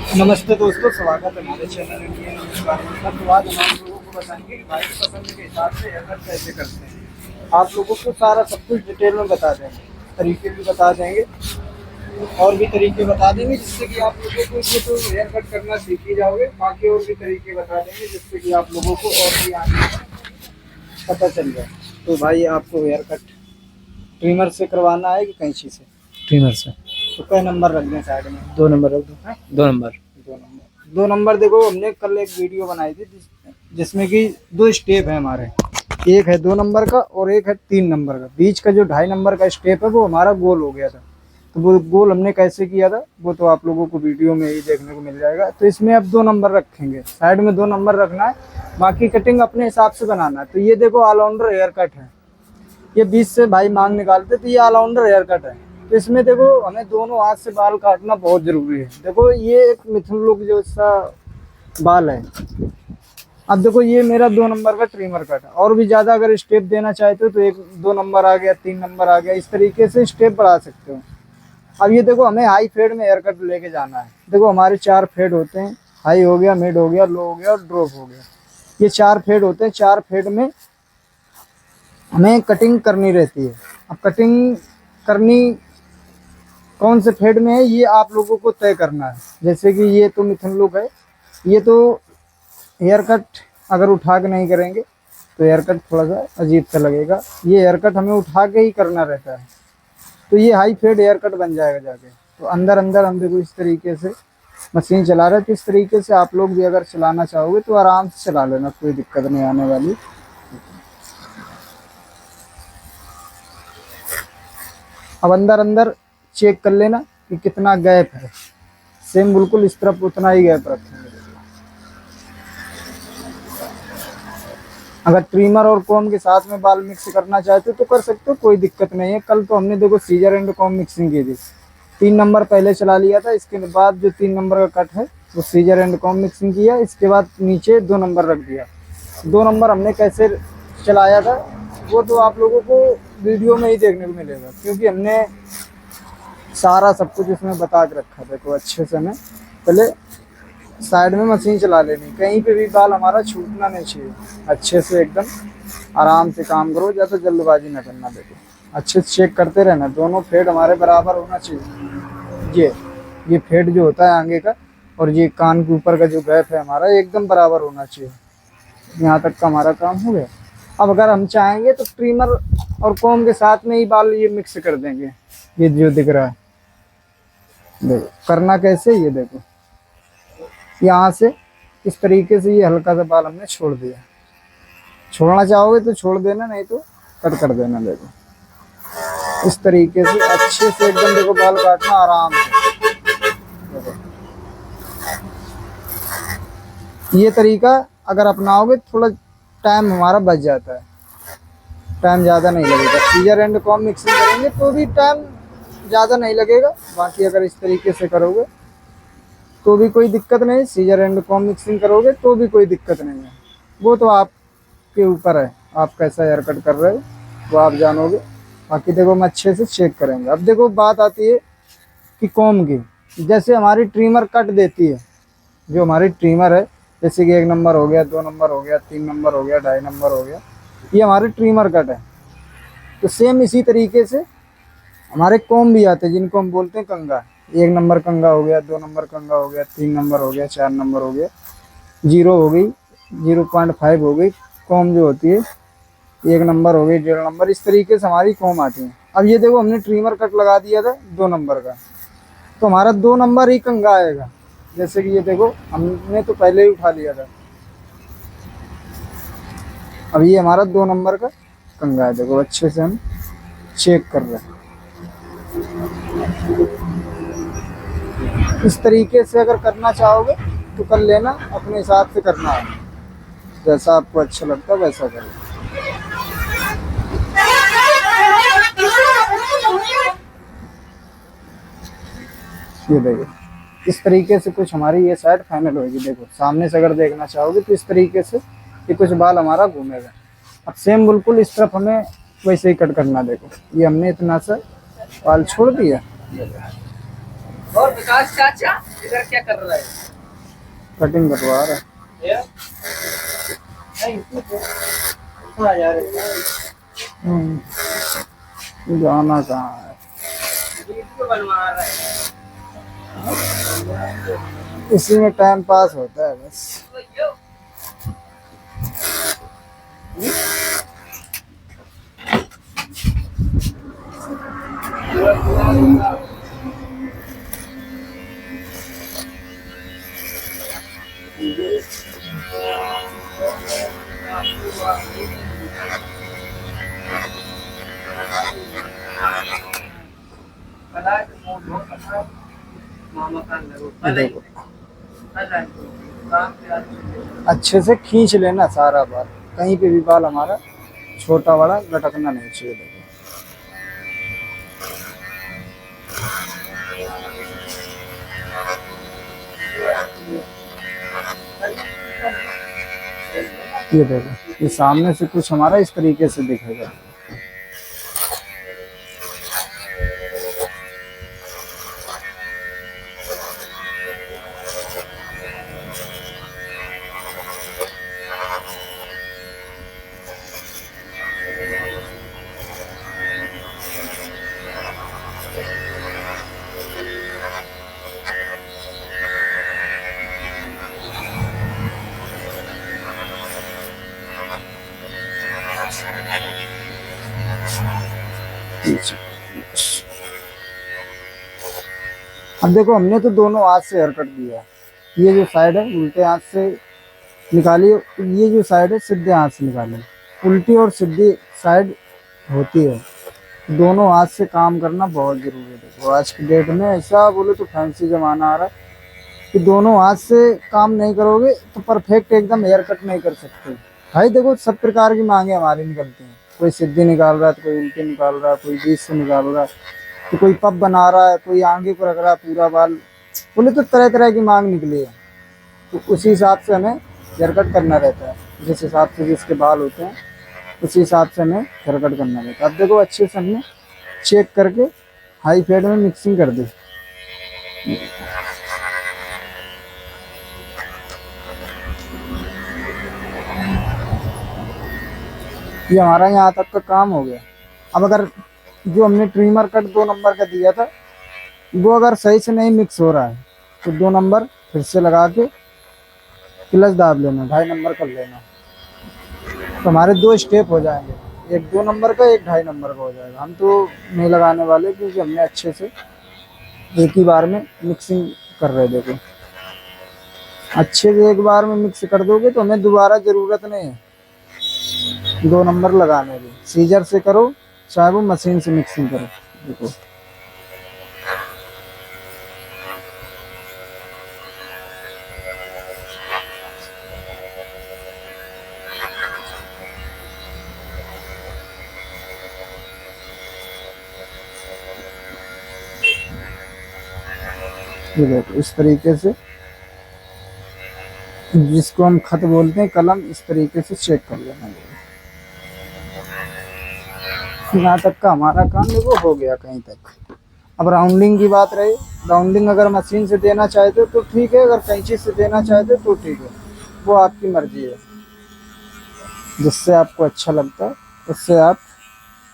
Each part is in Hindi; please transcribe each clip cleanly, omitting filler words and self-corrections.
नमस्ते दोस्तों, स्वागत है हमारे चैनल इंडियन न्यूज़ वालों का। तो आज हम आप लोगों को बताएंगे कि भाई पसंद के हिसाब से हेयर कट कैसे करते हैं। आप लोगों को सारा सब कुछ डिटेल में बता देंगे, तरीके भी बता देंगे और भी तरीके बता देंगे, जिससे कि आप लोगों को ये तो हेयर कट करना सीख ही जाओगे। बाकी और भी तरीके बता देंगे जिससे कि आप लोगों को और भी आगे पता चल जाए। तो भाई आपको हेयर कट ट्रिमर से करवाना है कि कैंची से? ट्रिमर से। तो कई नंबर रख दें साइड में? 2 नंबर रख दो। 2 नंबर। 2 नंबर देखो, हमने कल एक वीडियो बनाई थी जिसमें कि 2 स्टेप है हमारे। एक है 2 नंबर का और एक है 3 नंबर का। बीच का जो 2.5 नंबर का स्टेप है वो हमारा गोल हो गया था। तो वो गोल हमने कैसे किया था वो तो आप लोगों को वीडियो में ही देखने को मिल जाएगा। तो इसमें अब 2 नंबर रखेंगे, साइड में 2 नंबर रखना है, बाकी कटिंग अपने हिसाब से बनाना है। तो ये देखो ऑलराउंडर हेयर कट है, ये बीच से भाई मांग निकालते तो ये ऑलराउंडर हेयर कट है। तो इसमें देखो हमें दोनों हाथ से बाल काटना बहुत जरूरी है। देखो ये एक मिथुन लुक जैसा बाल है। अब देखो ये मेरा 2 नंबर का ट्रिमर कट है, और भी ज्यादा अगर स्टेप देना चाहते हो तो 1-2 नंबर आ गया, 3 नंबर आ गया, इस तरीके से स्टेप बढ़ा सकते हो। अब ये देखो हमें हाई फेड में हेयर कट लेके जाना है। देखो हमारे 4 फेड होते हैं, हाई हो गया, मिड हो गया, लो हो गया और ड्रॉप हो गया। ये 4 फेड होते हैं। 4 फेड में हमें कटिंग करनी रहती है। अब कटिंग करनी कौन से फेड में है ये आप लोगों को तय करना है। जैसे कि ये तो मिथुन लुक है, ये तो हेयर कट अगर उठा के नहीं करेंगे तो हेयर कट थोड़ा सा अजीब सा लगेगा। ये हेयर कट हमें उठा के ही करना रहता है, तो ये हाई फेड हेयर कट बन जाएगा जाके। तो अंदर अंदर हम देखो इस तरीके से मशीन चला रहे हैं। तो इस तरीके से आप लोग भी अगर चलाना चाहोगे तो आराम से चला लेना, कोई दिक्कत नहीं आने वाली। अब अंदर अंदर चेक कर लेना कि कितना गैप है। सेम बिल्कुल इस तरफ उतना ही गैप रखेंगे। अगर ट्रिमर और कॉम के साथ में बाल मिक्स करना चाहते हो तो कर सकते हो, कोई दिक्कत नहीं है। कल तो हमने देखो सीजर एंड कॉम मिक्सिंग की थी। 3 नंबर पहले चला लिया था, इसके बाद जो 3 नंबर का कट है वो सीजर एंड कॉम मिक्सिंग किया। इसके बाद नीचे 2 नंबर रख दिया। 2 नंबर हमने कैसे चलाया था वो तो आप लोगों को वीडियो में ही देखने को मिलेगा, क्योंकि हमने सारा सब कुछ इसमें बता के रखा था। तो अच्छे से हमें पहले साइड में मशीन चला लेनी, कहीं पे भी बाल हमारा छूटना नहीं चाहिए। अच्छे से एकदम आराम से काम करो, ज़्यादा जल्दबाजी ना करना। देखो अच्छे से चेक करते रहना, दोनों फेड हमारे बराबर होना चाहिए। ये फेड जो होता है आगे का और ये कान के ऊपर का जो गैप है हमारा एकदम बराबर होना चाहिए। यहाँ तक का हमारा काम हो गया। अब अगर हम चाहेंगे तो ट्रिमर और कॉम के साथ में ही बाल ये मिक्स कर देंगे। ये जो दिख रहा है देखो करना कैसे, ये देखो यहाँ से इस तरीके से ये हल्का सा बाल हमने छोड़ दिया। छोड़ना चाहोगे तो छोड़ देना, नहीं तो कट कर देना। देखो इस तरीके से अच्छे से एकदम देखो बाल काटना आराम से। देखो ये तरीका अगर अपनाओगे थोड़ा टाइम हमारा बच जाता है, टाइम ज़्यादा नहीं लगेगा। सीजर एंड कॉम मिक्सिंग करेंगे तो भी टाइम ज़्यादा नहीं लगेगा। बाकी अगर इस तरीके से करोगे तो भी कोई दिक्कत नहीं, सीजर एंड कॉम मिक्सिंग करोगे तो भी कोई दिक्कत नहीं है। वो तो आपके ऊपर है, आप कैसा हेयर कट कर रहे हो वो आप जानोगे। बाकी देखो हम अच्छे से चेक करेंगे। अब देखो बात आती है कि कॉम की, जैसे हमारी ट्रिमर कट देती है, जो हमारी ट्रिमर है जैसे कि 1 नंबर हो गया, 2 नंबर हो गया, 3 नंबर हो गया, 2.5 नंबर हो गया, ये हमारी ट्रिमर कट है। तो सेम इसी तरीके से हमारे कॉम भी आते हैं जिनको हम बोलते हैं कंगा। 1 नंबर कंगा हो गया, 2 नंबर कंगा हो गया, 3 नंबर हो गया, 4 नंबर हो गया, 0 हो गई, 0.5 हो गई कॉम जो होती है, 1 नंबर हो गई, 1.5 नंबर, इस तरीके से हमारी कॉम आती है। अब ये देखो हमने ट्रिमर कट लगा दिया था 2 नंबर का, तो हमारा 2 नंबर ही कंगा आएगा। जैसे कि ये देखो हमने तो पहले ही उठा लिया था। अब ये हमारा 2 नंबर का कंगा है। देखो अच्छे से हम चेक कर रहे हैं। इस तरीके से अगर करना चाहोगे तो कर लेना, अपने हिसाब से करना है, जैसा आपको अच्छा लगता है वैसा करो। ये देखो इस तरीके से कुछ हमारी ये साइड फाइनल होगी। देखो सामने से अगर देखना चाहोगे तो इस तरीके से ये कुछ बाल हमारा घूमेगा। अब सेम बिल्कुल इस तरफ हमें वैसे ही कट करना। देखो ये हमने इतना सा बाल छोड़ दिया, और विकास चाचा इधर क्या कर रहा है? कटिंग कटवा रहा है। ये? नहीं, आ जा रहे जाना कहाँ है, वीडियो बनवा रहा है। इसी में टाइम पास होता है बस। तो यो, मामा का लगो देखो अच्छे से खींच लेना सारा बाल, कहीं पे भी बाल हमारा छोटा बड़ा लटकना नहीं चाहिए। देखो ये देखो, ये सामने से कुछ हमारा इस तरीके से दिखेगा। अब देखो हमने तो दोनों हाथ से हेयर कट दिया, ये जो साइड है उल्टे हाथ से निकाली, ये जो साइड है सीधे हाथ से निकाली। उल्टी और सीधी साइड होती है, दोनों हाथ से काम करना बहुत जरूरी है। देखो आज की डेट में ऐसा बोले तो फैंसी जमाना आ रहा है कि दोनों हाथ से काम नहीं करोगे तो परफेक्ट एकदम हेयर कट नहीं कर सकते भाई। देखो सब प्रकार की मांगे हमारी निकलती हैं, कोई सीधी निकाल रहा है तो कोई उल्टी निकाल रहा है, कोई बीच से निकाल रहा है, तो कोई पब बना रहा है, कोई आगे को रख रहा है पूरा बाल, बोले तो तरह तरह की मांग निकली है। तो उसी हिसाब से हमें हेयर कट करना रहता है, जिस हिसाब से जिसके बाल होते हैं उसी हिसाब से हमें हेयर कट करना रहता है। अब देखो अच्छे से हमने चेक करके हाई फेड में मिक्सिंग कर दी। ये हमारा यहाँ तक का काम हो गया। अब अगर जो हमने ट्रिमर कट 2 नंबर का दिया था वो अगर सही से नहीं मिक्स हो रहा है तो 2 नंबर फिर से लगा के क्लच दाब लेना, 2.5 नंबर कर लेना, तो हमारे 2 स्टेप हो जाएंगे, एक 2 नंबर का, एक 2.5 नंबर का हो जाएगा। हम तो नहीं लगाने वाले क्योंकि हमने अच्छे से एक ही बार में मिक्सिंग कर रहे। देखो अच्छे से एक बार में मिक्स कर दोगे तो हमें दोबारा ज़रूरत नहीं है 2 नंबर लगाने की। सीजर से करो चाहे वो मशीन से मिक्सिंग करो। देखो ये देखो इस तरीके से, जिसको हम खत बोलते हैं कलम, इस तरीके से चेक कर लेना। यहाँ तक का हमारा काम देखो हो गया कहीं तक। अब राउंडिंग की बात रही, राउंडिंग अगर मशीन से देना चाहते हो तो ठीक है, अगर कैंची से देना चाहते हो तो ठीक है, वो आपकी मर्जी है, जिससे आपको अच्छा लगता है उससे आप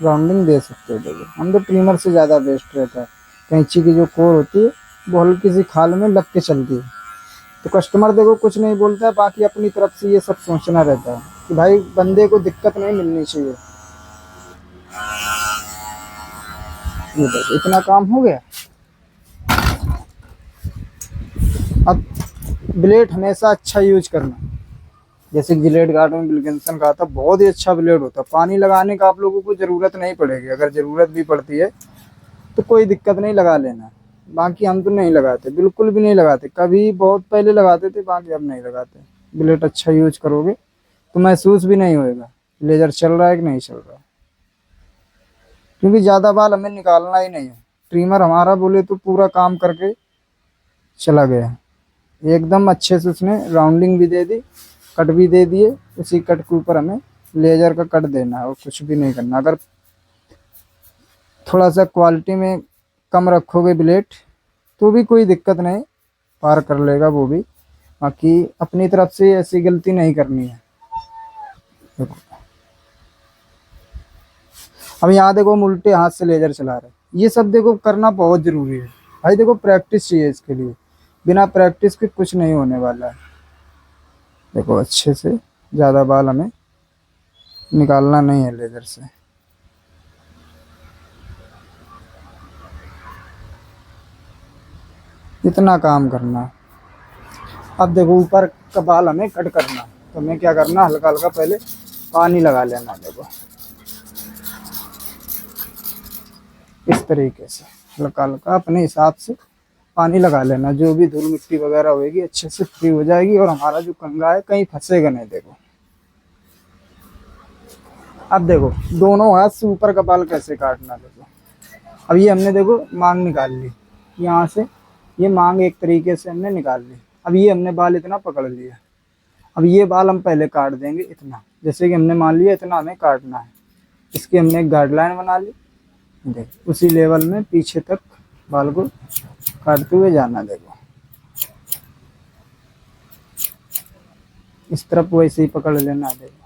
राउंडिंग दे सकते हो। देखो हम तो ट्रिमर से ज़्यादा बेस्ट रहता है, कैंची की जो कोर होती है वो हल्की सी खाल में लग के चलती है, तो कस्टमर देखो कुछ नहीं बोलता है, बाकी अपनी तरफ से ये सब सोचना रहता है कि भाई बंदे को दिक्कत नहीं मिलनी चाहिए। ये देखो इतना काम हो गया। अब ब्लेड हमेशा अच्छा यूज करना, जैसे जिलेट गार्ड में विल्किंसन का था, बहुत ही अच्छा ब्लेड होता है। पानी लगाने का आप लोगों को ज़रूरत नहीं पड़ेगी, अगर ज़रूरत भी पड़ती है तो कोई दिक्कत नहीं, लगा लेना। बाकी हम तो नहीं लगाते, बिल्कुल भी नहीं लगाते, कभी बहुत पहले लगाते थे, बाकी अब नहीं लगाते। ब्लेड अच्छा यूज करोगे तो महसूस भी नहीं होएगा लेजर चल रहा है कि नहीं चल रहा, क्योंकि ज़्यादा बाल हमें निकालना ही नहीं है। ट्रिमर हमारा बोले तो पूरा काम करके चला गया एकदम अच्छे से, उसने राउंडिंग भी दे दी, कट भी दे दिए, उसी कट के ऊपर हमें लेजर का कट देना है और कुछ भी नहीं करना। अगर थोड़ा सा क्वालिटी में कम रखोगे ब्लेड तो भी कोई दिक्कत नहीं, पार कर लेगा वो भी। बाकी अपनी तरफ से ऐसी गलती नहीं करनी है। देखो अब यहाँ देखो हम उल्टे हाथ से लेजर चला रहे हैं, ये सब देखो करना बहुत जरूरी है भाई। देखो प्रैक्टिस चाहिए इसके लिए, बिना प्रैक्टिस के कुछ नहीं होने वाला है। देखो अच्छे से, ज़्यादा बाल हमें निकालना नहीं है लेजर से। इतना काम करना है। अब देखो ऊपर का बाल हमें कट करना है, तो हमें क्या करना, हल्का हल्का पहले पानी लगा लेना। देखो इस तरीके से हल्का हल्का अपने हिसाब से पानी लगा लेना, जो भी धूल मिट्टी वगैरह होगी अच्छे से फ्री हो जाएगी और हमारा जो कंघा है कहीं फंसेगा नहीं। देखो अब देखो दोनों हाथ से ऊपर का बाल कैसे काटना। देखो अब ये हमने देखो मांग निकाल ली, यहाँ से ये मांग एक तरीके से हमने निकाल ली। अब ये हमने बाल इतना पकड़ लिया, अब ये बाल हम पहले काट देंगे इतना, जैसे कि हमने मान लिया इतना हमें काटना है। इसकी हमने एक गाइडलाइन बना ली, देख उसी लेवल में पीछे तक बाल को काटते हुए जाना। देखो इस तरफ वैसे ही पकड़ लेना। देखो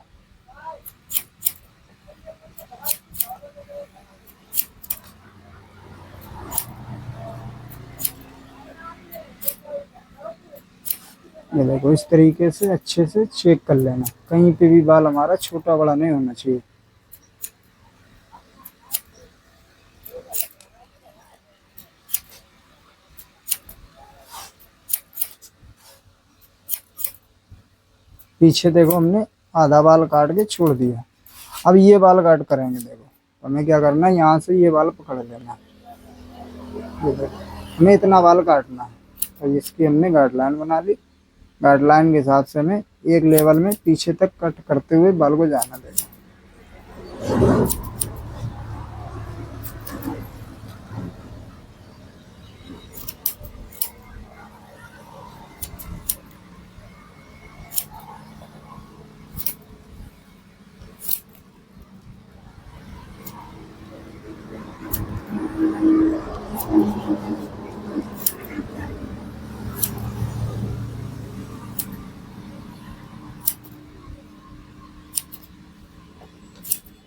ये देखो इस तरीके से अच्छे से चेक कर लेना, कहीं पे भी बाल हमारा छोटा बड़ा नहीं होना चाहिए। पीछे देखो हमने आधा बाल काट के छोड़ दिया, अब ये बाल काट करेंगे। देखो हमें क्या करना है, यहाँ से ये बाल पकड़ लेना, ये देखो हमें इतना बाल काटना है। तो इसकी हमने गाइडलाइन बना ली, गाइडलाइन के हिसाब से हमें एक लेवल में पीछे तक कट करते हुए बाल को जाना। देगा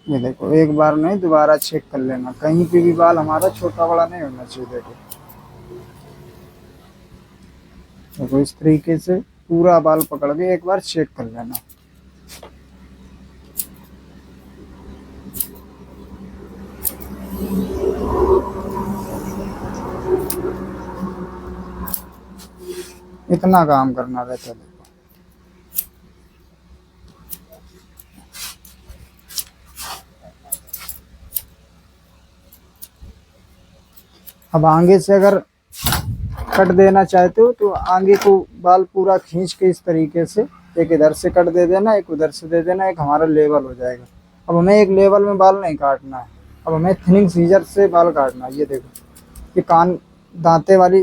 ये देखो एक बार नहीं दोबारा चेक कर लेना, कहीं पे भी बाल हमारा छोटा बड़ा नहीं होना चाहिए। देखो देखो इस तरीके से पूरा बाल पकड़ के एक बार चेक कर लेना। इतना काम करना रहता है। देखो अब आगे से अगर कट देना चाहते हो तो आगे को बाल पूरा खींच के इस तरीके से एक इधर से कट दे देना, एक उधर से दे देना, एक हमारा लेवल हो जाएगा। अब हमें एक लेवल में बाल नहीं काटना है, अब हमें थिनिंग सीजर से बाल काटना है। ये देखो ये कान दांते वाली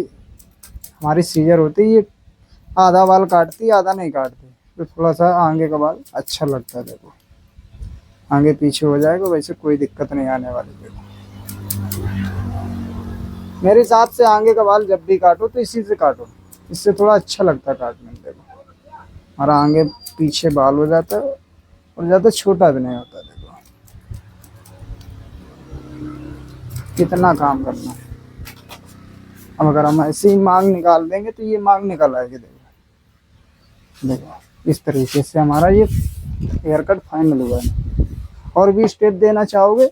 हमारी सीजर होती है, ये आधा बाल काटती है आधा नहीं काटती, तो थोड़ा सा आगे का बाल अच्छा लगता है। देखो आगे पीछे हो जाएगा, वैसे कोई दिक्कत नहीं आने वाली। देखो मेरे हिसाब से आगे का बाल जब भी काटो तो इसी से काटो, इससे थोड़ा अच्छा लगता है काटने में। देखो हमारा आगे पीछे बाल हो जाता है और ज़्यादा छोटा भी नहीं होता। देखो कितना काम करना है। अब अगर हम ऐसे ही मांग निकाल देंगे तो ये मांग निकल आएगी। देखो इस तरीके से हमारा ये हेयर कट फाइनल हुआ है। और भी स्टेप देना चाहोगे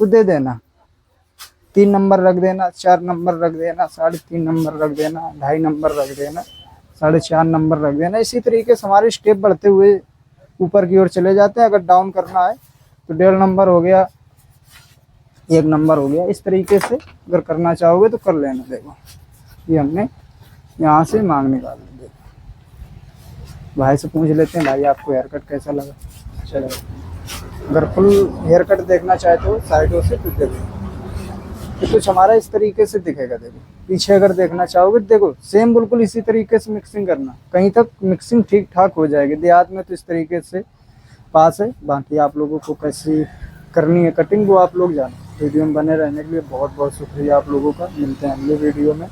तो दे देना, 3 नंबर रख देना, 4 नंबर रख देना, 3.5 नंबर रख देना, 2.5 नंबर रख देना, 4.5 नंबर रख देना। इसी तरीके से हमारे स्टेप बढ़ते हुए ऊपर की ओर चले जाते हैं। अगर डाउन करना है तो 1.5 नंबर हो गया, 1 नंबर हो गया। इस तरीके से अगर करना चाहोगे तो कर लेना। देखो ये हमने यहाँ से मांग निकाल ली। देखो भाई से पूछ लेते हैं, भाई आपको हेयर कट कैसा लगा? अच्छा लगा। अगर फुल हेयर कट देखना चाहते हो साइडों से तो देखो तो कुछ हमारा इस तरीके से दिखेगा। देखो पीछे अगर देखना चाहोगे देखो सेम बिल्कुल इसी तरीके से मिक्सिंग करना, कहीं तक मिक्सिंग ठीक ठाक हो जाएगी। देहात में तो इस तरीके से पास है, बाकी आप लोगों को कैसी करनी है कटिंग वो आप लोग जानो। वीडियो में बने रहने के लिए बहुत बहुत शुक्रिया आप लोगोग का। मिलते हैं अगले वीडियो में।